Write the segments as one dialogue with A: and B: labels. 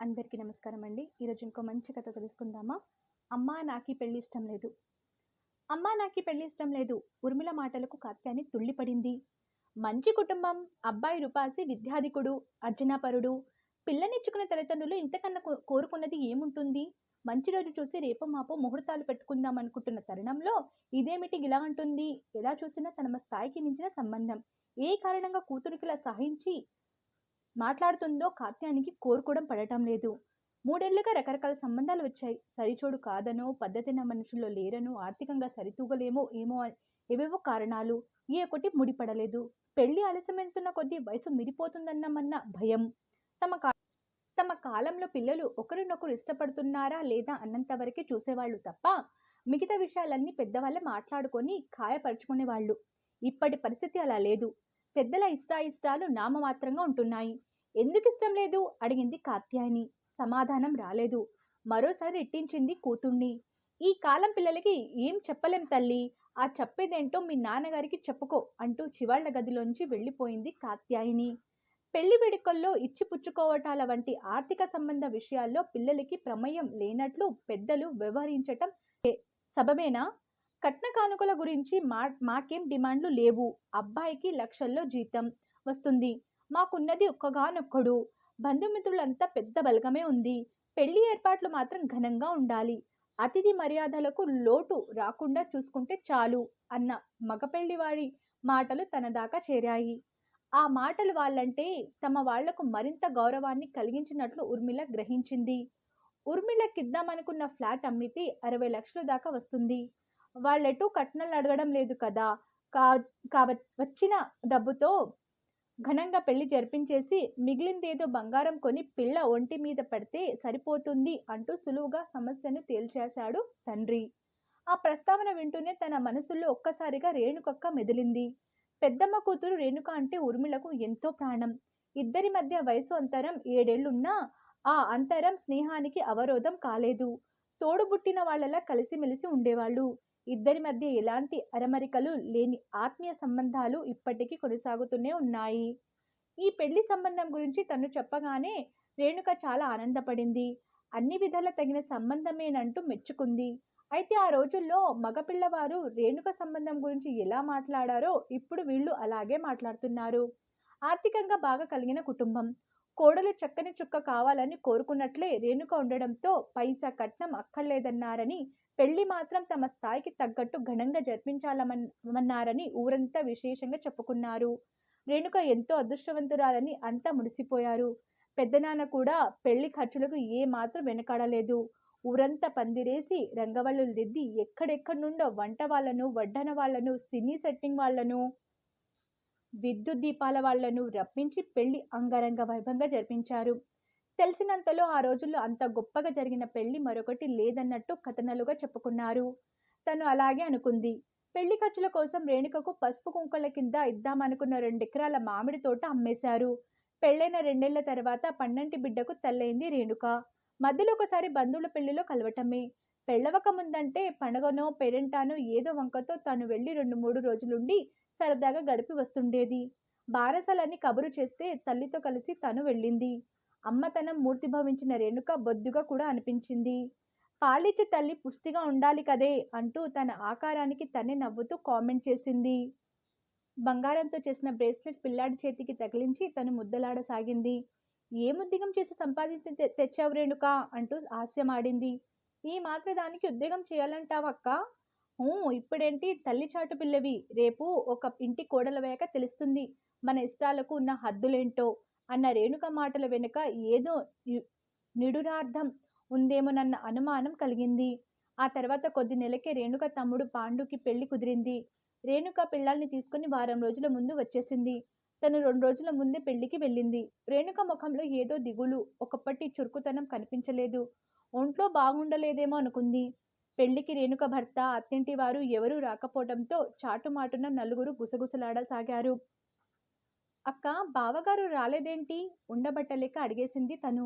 A: అందరికీ నమస్కారం అండి. ఈరోజు ఇంకో మంచి కథ తెలుసుకుందామా? అమ్మా నాకీ పెళ్లి ఇష్టం లేదు. అమ్మా నాకీ పెళ్లి ఇష్టం లేదు. ఉర్మిళ మాటలకు కాత్యాయని తుళ్ళిపడింది. మంచి కుటుంబం, అబ్బాయి రుపాసి విద్యాధికుడు, అర్జనాపరుడు. పిల్లనిచ్చుకున్న తల్లిదండ్రులు ఇంతకన్నా కోరుకున్నది ఏముంటుంది? మంచి రోజు చూసి రేపో మాపో ముహూర్తాలు పెట్టుకుందాం అనుకుంటున్న తరుణంలో ఇదేమిటి ఇలా అంటుంది? ఎలా చూసినా తన స్థాయికి మించిన సంబంధం. ఏ కారణంగా కూతురికిలా సహించి మాట్లాడుతుందో కాత్యానికి కోరుకోవడం పడటం లేదు. మూడేళ్లుగా రకరకాల సంబంధాలు వచ్చాయి. సరిచోడు కాదనో, పద్ధతైన మనుషుల్లో లేరనో, ఆర్థికంగా సరితూగలేమో ఏమో ఏవేవో కారణాలు. ఏ ఒకటి ముడిపడలేదు. పెళ్లి ఆలస్యమవుతున్న కొద్దీ వయసు మిరిపోతుందన్నమన్న భయం. తమ కా తమ కాలంలో పిల్లలు ఒకరినొకరు ఇష్టపడుతున్నారా లేదా అన్నంత వరకే చూసేవాళ్ళు తప్ప, మిగతా విషయాలన్నీ పెద్దవాళ్ళే మాట్లాడుకొని ఖాయపరుచుకునేవాళ్ళు. ఇప్పటి పరిస్థితి అలా లేదు. పెద్దల ఇష్టాయిష్టాలు నామమాత్రంగా ఉంటున్నాయి. ఎందుకిష్టం లేదు? అడిగింది కాత్యాయని. సమాధానం రాలేదు. మరోసారి రెట్టించింది కూతుణ్ణి. ఈ కాలం పిల్లలకి ఏం చెప్పలేం తల్లి. ఆ చెప్పేదేంటో మీ నాన్నగారికి చెప్పుకో అంటూ చివాళ్ల గదిలోంచి వెళ్ళిపోయింది కాత్యాయిని. పెళ్లి వేడుకల్లో ఇచ్చిపుచ్చుకోవటాల వంటి ఆర్థిక సంబంధ విషయాల్లో పిల్లలకి ప్రమేయం లేనట్లు పెద్దలు వ్యవహరించటం సబబేనా? కట్న కానుకల గురించి మాకేం డిమాండ్లు లేవు. అబ్బాయికి లక్షల్లో జీతం వస్తుంది. మాకున్నది ఒక్కగానొక్కడు. బంధుమిత్రులంతా పెద్ద బలగమే ఉంది. పెళ్లి ఏర్పాట్లు మాత్రం ఘనంగా ఉండాలి. అతిథి మర్యాదలకు లోటు రాకుండా చూసుకుంటే చాలు అన్న మగపెళ్లివాడి మాటలు తన దాకా చేరాయి. ఆ మాటలు వాళ్ళంటే తమ వాళ్లకు మరింత గౌరవాన్ని కలిగించినట్లు ఉర్మిళ గ్రహించింది. ఉర్మిళకిద్దామనుకున్న ఫ్లాట్ అమ్మితే 60 లక్షల దాకా వస్తుంది. వాళ్ళెటూ కట్నాలు అడగడం లేదు కదా. వచ్చిన డబ్బుతో ఘనంగా పెళ్లి జరిపించేసి మిగిలిందేదో బంగారం కొని పిల్ల ఒంటి మీద పడితే సరిపోతుంది అంటూ సులువుగా సమస్యను తేల్చేశాడు తండ్రి. ఆ ప్రస్తావన వింటూనే తన మనసులో ఒక్కసారిగా రేణుకక్క మెదిలింది. పెద్దమ్మ కూతురు రేణుక అంటే ఉర్మిళకు ఎంతో ప్రాణం. ఇద్దరి మధ్య వయసు అంతరం 7 ఏళ్లున్నా ఆ అంతరం స్నేహానికి అవరోధం కాలేదు. తోడుబుట్టిన వాళ్ళలా కలిసిమెలిసి ఉండేవాళ్ళు. ఇద్దరి మధ్య ఎలాంటి అరమరికలు లేని ఆత్మీయ సంబంధాలు ఇప్పటికీ కొనసాగుతూనే ఉన్నాయి. ఈ పెళ్లి సంబంధం గురించి తను చెప్పగానే రేణుక చాలా ఆనందపడింది. అన్ని విధాలా తగిన సంబంధమేనంటూ మెచ్చుకుంది. అయితే ఆ రోజుల్లో మగపిల్లవారు రేణుక సంబంధం గురించి ఎలా మాట్లాడారో ఇప్పుడు వీళ్ళు అలాగే మాట్లాడుతున్నారు. ఆర్థికంగా బాగా కలిగిన కుటుంబం. కోడలు చక్కని చుక్క కావాలని కోరుకున్నట్లే రేణుక ఉండడంతో పైసా కట్నం అక్కర్లేదన్నారని, పెళ్లి మాత్రం తమ స్థాయికి తగ్గట్టు ఘనంగా జరిపించాలమన్నారని ఊరంతా విశేషంగా చెప్పుకున్నారు. రేణుక ఎంతో అదృష్టవంతురాలని అంతా మురిసిపోయారు. పెద్దనాన్న కూడా పెళ్లి ఖర్చులకు ఏ మాత్రం వెనకాడలేదు. ఊరంతా పందిరేసి రంగవల్లులు దిద్ది ఎక్కడెక్కడి నుండో వంట వాళ్ళను, వడ్డన వాళ్ళను, సినీ సెట్టింగ్ వాళ్ళను, విద్యుత్ దీపాల వాళ్లను రప్పించి పెళ్లి అంగరంగ వైభవంగా జరిపించారు. తెలిసినంతలో ఆ రోజుల్లో అంత గొప్పగా జరిగిన పెళ్లి మరొకటి లేదన్నట్టు కథనాలుగా చెప్పుకున్నారు. తను అలాగే అనుకుంది. పెళ్లి ఖర్చుల కోసం రేణుకకు పసుపు కుంకుల కింద ఇద్దామనుకున్న 2 ఎకరాల మామిడి తోట అమ్మేశారు. పెళ్లైన 2 ఏళ్ల తర్వాత పన్నంటి బిడ్డకు తల్లైంది రేణుక. మధ్యలో ఒకసారి బంధువుల పెళ్లిలో కలవటమే. పెళ్లవక ముందంటే పండగనో పేరెంటానో ఏదో వంకతో తాను వెళ్లి 2-3 రోజులుండి సరదాగా గడిపి వస్తుండేది. బారసాలని కబురు చేస్తే తల్లితో కలిసి తను వెళ్ళింది. అమ్మతనం మూర్తిభవించిన రేణుక బొద్దుగా కూడా అనిపించింది. పాలిచ్చే తల్లి పుష్టిగా ఉండాలి కదే అంటూ తన ఆకారానికి తనే నవ్వుతూ కామెంట్ చేసింది. బంగారంతో చేసిన బ్రేస్లెట్ పిల్లాడి చేతికి తగిలించి తను ముద్దలాడసాగింది. ఏ ముద్దిగం చేసి సంపాదించి తెచ్చావు రేణుక అంటూ హాస్యమాడింది. ఈ మాత్ర దానికి ఉద్యోగం చేయాలంటావక్కా? ఇప్పుడేంటి తల్లి చాటు పిల్లవి. రేపు ఒక ఇంటి కోడలవయ్యాక తెలుస్తుంది మన ఇష్టాలకు ఉన్న హద్దులేంటో అన్న రేణుక మాటల వెనుక ఏదో నిడురార్థం ఉందేమోనన్న అనుమానం కలిగింది. ఆ తర్వాత కొద్ది నెలకే రేణుక తమ్ముడు పాండుకి పెళ్లి కుదిరింది. రేణుక పిల్లల్ని తీసుకుని వారం రోజుల ముందు వచ్చేసింది. తను 2 రోజుల ముందే పెళ్లికి వెళ్ళింది. రేణుక ముఖంలో ఏదో దిగులు, ఒకప్పటి చురుకుతనం కనిపించలేదు. ఒంట్లో బాగుండలేదేమో అనుకుంది. పెళ్లికి రేణుక భర్త, అత్తింటి వారు ఎవరూ రాకపోవడంతో చాటుమాటున నలుగురు గుసగుసలాడసాగారు. అక్క, బావగారు రాలేదేంటి? ఉండబట్టలేక అడిగేసింది తను.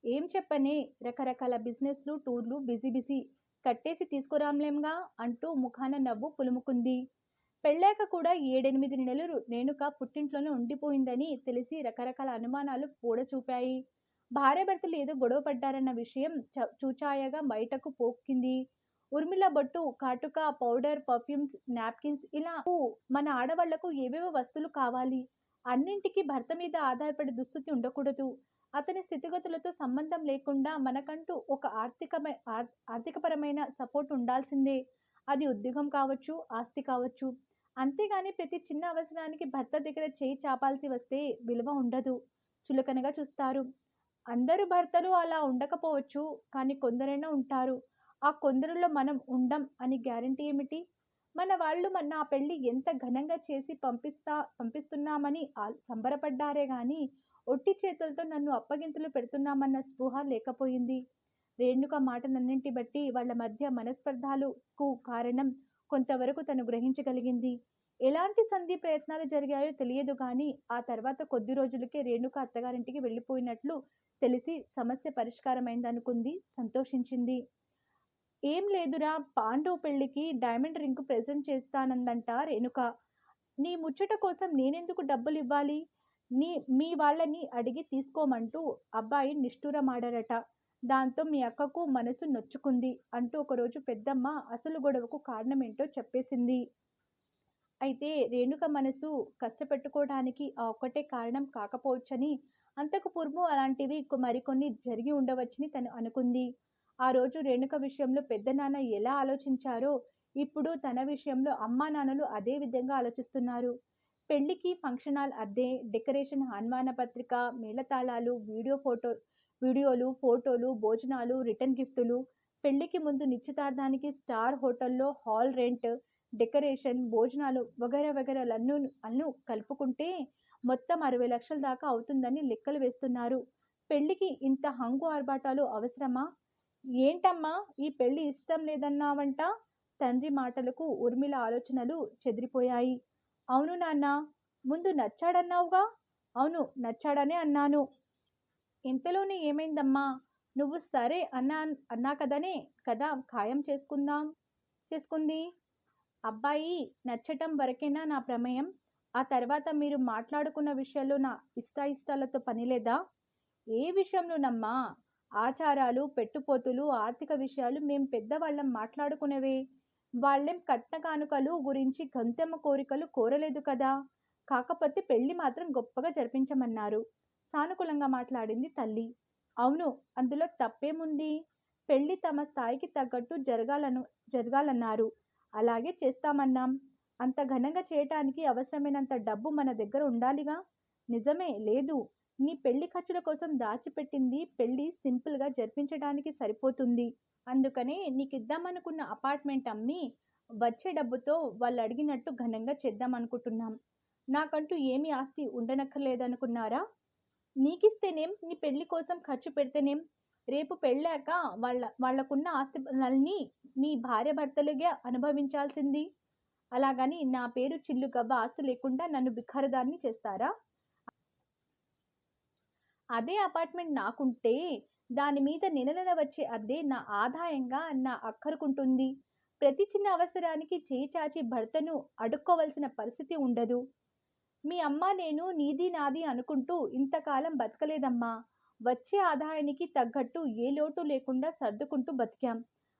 A: ఏం చెప్పనే, రకరకాల బిజినెస్లు, టూర్లు, బిజీ బిజీ. కట్టేసి తీసుకురాంలేంగా అంటూ ముఖాన నవ్వు పులుముకుంది. పెళ్ళాక కూడా 7-8 నెలలు రేణుక పుట్టింట్లోనే ఉండిపోయిందని తెలిసి రకరకాల అనుమానాలు పూడచూపాయి. భార్యాభర్తలు ఏదో గొడవ పడ్డారన్న విషయం చూచాయగా బయటకు పోక్కింది. ఉర్మిళ బొట్టు, కాటుక, పౌడర్, పర్ఫ్యూమ్స్, నాప్కిన్స్ ఇలా మన ఆడవాళ్లకు ఏవేవో వస్తువులు కావాలి. అన్నింటికి భర్త మీద ఆధారపడే దుస్థితి ఉండకూడదు. అతని స్థితిగతులతో సంబంధం లేకుండా మనకంటూ ఒక ఆర్థికపరమైన సపోర్ట్ ఉండాల్సిందే. అది ఉద్యోగం కావచ్చు, ఆస్తి కావచ్చు. అంతేగాని ప్రతి చిన్న అవసరానికి భర్త దగ్గర చేయి చాపాల్సి వస్తే విలువ ఉండదు. చులకనగా చూస్తారు. అందరు భర్తలు అలా ఉండకపోవచ్చు. కానీ కొందరైనా ఉంటారు. ఆ కొందరిలో మనం ఉండం అని గ్యారంటీ ఏమిటి? మన వాళ్ళు నా పెళ్లి ఎంత ఘనంగా చేసి పంపిస్తున్నామని సంబరపడ్డారే గాని, ఒట్టి చేతులతో నన్ను అప్పగింతలు పెడుతున్నామన్న స్పృహ లేకపోయింది. రేణుక మాటలన్నింటి బట్టి వాళ్ళ మధ్య మనస్పర్ధాలకు కారణం కొంతవరకు తను గ్రహించగలిగింది. ఎలాంటి సంధి ప్రయత్నాలు జరిగాయో తెలియదు గాని, ఆ తర్వాత కొద్ది రోజులకే రేణుక అత్తగారింటికి వెళ్ళిపోయినట్లు తెలిసి సమస్య పరిష్కారమైందనుకుంది. సంతోషించింది. ఏం లేదురా, పాండు పెళ్ళికి డైమండ్ రింగ్ ప్రెజెంట్ చేస్తానందంట రేణుక. నీ ముచ్చట కోసం నేనెందుకు డబ్బులివ్వాలి? మీ వాళ్ళని అడిగి తీసుకోమంటూ అబ్బాయి నిష్ఠూరమాడారట. దాంతో మీ అక్కకు మనసు నొచ్చుకుంది అంటూ ఒకరోజు పెద్దమ్మ అసలు గొడవకు కారణమేంటో చెప్పేసింది. అయితే రేణుక మనసు కష్టపెట్టుకోవడానికి ఆ ఒక్కటే కారణం కాకపోవచ్చని, అంతకు పూర్వం అలాంటివి మరికొన్ని జరిగి ఉండవచ్చని తను అనుకుంది. ఆ రోజు రేణుక విషయంలో పెద్దనాన్న ఎలా ఆలోచించారో, ఇప్పుడు తన విషయంలో అమ్మానాన్నలు అదే విధంగా ఆలోచిస్తున్నారు. పెళ్లికి ఫంక్షన్ హాల్ అద్దె, డెకరేషన్, ఆహ్వాన పత్రిక, మేళతాళాలు, వీడియోలు, ఫోటోలు, భోజనాలు, రిటర్న్ గిఫ్టులు, పెళ్లికి ముందు నిశ్చితార్థానికి స్టార్ హోటల్లో హాల్ రెంట్, డెకరేషన్, భోజనాలు వగైరా వగైరాలన్నీ కలుపుకుంటే మొత్తం 60 లక్షల దాకా అవుతుందని లెక్కలు వేస్తున్నారు. పెళ్లికి ఇంత హంగు ఆర్భాటాలు అవసరమా? ఏంటమ్మా, ఈ పెళ్లి ఇష్టం లేదన్నావంట? తండ్రి మాటలకు ఊర్మిళ ఆలోచనలు చెదిరిపోయాయి. అవును నాన్న, ముందు నచ్చాడన్నావుగా? అవును, నచ్చాడనే అన్నాను. ఇంతలోనే ఏమైందమ్మా? నువ్వు సరే అన్నా కదా ఖాయం చేసుకుంది. అబ్బాయి నచ్చటం వరకేనా నా ప్రమేయం? ఆ తర్వాత మీరు మాట్లాడుకున్న విషయాల్లో నా ఇష్టాయిష్టాలతో పనిలేదా? ఏ విషయంలోనమ్మా? ఆచారాలు, పెట్టుపోతులు, ఆర్థిక విషయాలు మేం పెద్దవాళ్ళం మాట్లాడుకునేవే. వాళ్ళేం కట్న కానుకలు గురించి గంతెమ్మ కోరికలు కోరలేదు కదా. కాకపోతే పెళ్లి మాత్రం గొప్పగా జరిపించమన్నారు. సానుకూలంగా మాట్లాడింది తల్లి. అవును, అందులో తప్పేముంది? పెళ్లి తమ స్థాయికి తగ్గట్టు జరగాలన్నారు. అలాగే చేస్తామన్నాం. అంత ఘనంగా చేయటానికి అవసరమైనంత డబ్బు మన దగ్గర ఉండాలిగా. నిజమే, లేదు. నీ పెళ్లి ఖర్చుల కోసం దాచిపెట్టింది పెళ్లి సింపుల్గా జరిపించడానికి సరిపోతుంది. అందుకనే నీకిద్దామనుకున్న అపార్ట్మెంట్ అమ్మి వచ్చే డబ్బుతో వాళ్ళు అడిగినట్టు ఘనంగా చేద్దామనుకుంటున్నాం. నాకంటూ ఏమీ ఆస్తి ఉండనక్కర్లేదనుకున్నారా? నీకిస్తేనేం, నీ పెళ్లి కోసం ఖర్చు పెడితేనేం? రేపు పెళ్ళాక వాళ్ళకున్న ఆస్తిలన్నీ మీ భార్యాభర్తలుగా అనుభవించాల్సింది. అలాగని నా పేరు చిల్లు గవ్వ ఆస్తి లేకుండా నన్ను బిఖారదాన్ని చేస్తారా? అదే అపార్ట్మెంట్ నాకుంటే దాని మీద నెల వచ్చే అద్దె నా ఆదాయంగా నా అక్కరుకుంటుంది. ప్రతి చిన్న అవసరానికి చేయి చాచి భర్తను అడుక్కోవలసిన పరిస్థితి ఉండదు. మీ అమ్మ నేను నీది నాది అనుకుంటూ ఇంతకాలం బతకలేదమ్మా. వచ్చే ఆదాయానికి తగ్గట్టు ఏ లోటు లేకుండా సర్దుకుంటూ బతికాం.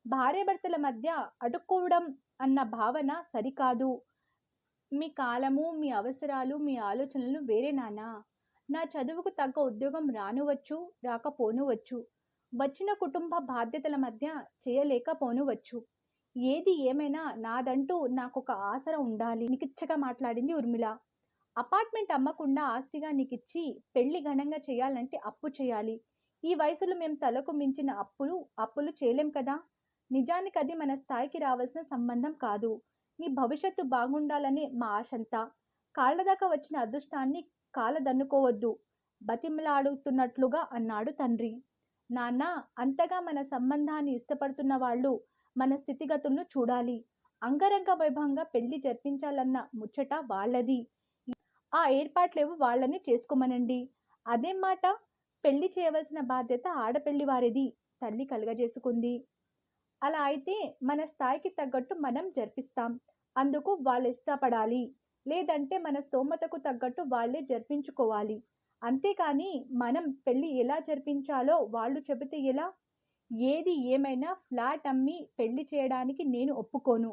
A: భార్యాభర్తల మధ్య అడుక్కోవడం అన్న భావన సరికాదు. మీ కాలము, మీ అవసరాలు, మీ ఆలోచనలు వేరే నాన్నా. నా చదువుకు తగ్గ ఉద్యోగం రానువచ్చు, రాకపోనువచ్చు. వచ్చిన కుటుంబ బాధ్యతల మధ్య చేయలేకపోనువచ్చు. ఏది ఏమైనా నాదంటూ నాకొక ఆసరా ఉండాలి. నికిచ్చగా మాట్లాడింది ఊర్మిళ. అపార్ట్మెంట్ అమ్మకుండా ఆస్తిగా నీకిచ్చి పెళ్లి ఘనంగా చేయాలంటే అప్పు చేయాలి. ఈ వయసులో మేం తలకు మించిన అప్పులు చేయలేం కదా. నిజానికి అది మన స్థాయికి రావాల్సిన సంబంధం కాదు. నీ భవిష్యత్తు బాగుండాలనే మా ఆశంతా. కాళ్ళదాకా వచ్చిన అదృష్టాన్ని కాలదన్నుకోవద్దు బతిమలాడుతున్నట్లుగా అన్నాడు తండ్రి. నాన్న, అంతగా మన సంబంధాన్ని ఇష్టపడుతున్న వాళ్ళు మన స్థితిగతులను చూడాలి. అంగరంగ వైభవంగా పెళ్లి జరిపించాలన్న ముచ్చట వాళ్ళది. ఆ ఏర్పాట్లేవో వాళ్ళని చేసుకోమనండి. అదేం మాట? పెళ్లి చేయవలసిన బాధ్యత ఆడపెళ్లి వారిది, తల్లి కలుగజేసుకుంది. అలా అయితే మన స్థాయికి తగ్గట్టు మనం జరిపిస్తాం. అందుకు వాళ్ళు ఇష్టపడాలి. లేదంటే మన స్తోమతకు తగ్గట్టు వాళ్ళే జరిపించుకోవాలి. అంతేకాని మనం పెళ్లి ఎలా జరిపించాలో వాళ్ళు చెబితే ఎలా? ఏది ఏమైనా ఫ్లాట్ అమ్మి పెళ్లి చేయడానికి నేను ఒప్పుకోను.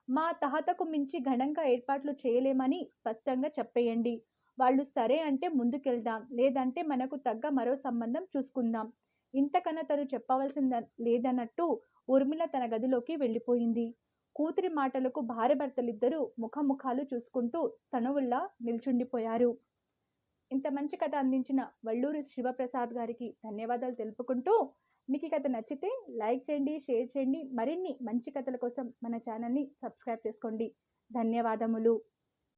A: మా తాహతకు మించి ఘనంగా ఏర్పాట్లు చేయలేమని స్పష్టంగా చెప్పేయండి. వాళ్ళు సరే అంటే ముందుకెళ్దాం. లేదంటే మనకు తగ్గ మరో సంబంధం చూసుకుందాం. ఇంతకన్నా తను చెప్పవలసింది లేదన్నట్టు ఊర్మిళ తన గదిలోకి వెళ్ళిపోయింది. కూతురి మాటలకు భార్యాభర్తలిద్దరూ ముఖాముఖాలు చూసుకుంటూ తనువుల్లా నిల్చుండిపోయారు. ఇంత మంచి కథ అందించిన వల్లూరి శివప్రసాద్ గారికి ధన్యవాదాలు తెలుపుకుంటూ, మీకు ఈ కథ నచ్చితే లైక్ చేయండి, షేర్ చేయండి. మరిన్ని మంచి కథల కోసం మన ఛానల్‌ని సబ్స్క్రైబ్ చేసుకోండి. ధన్యవాదములు.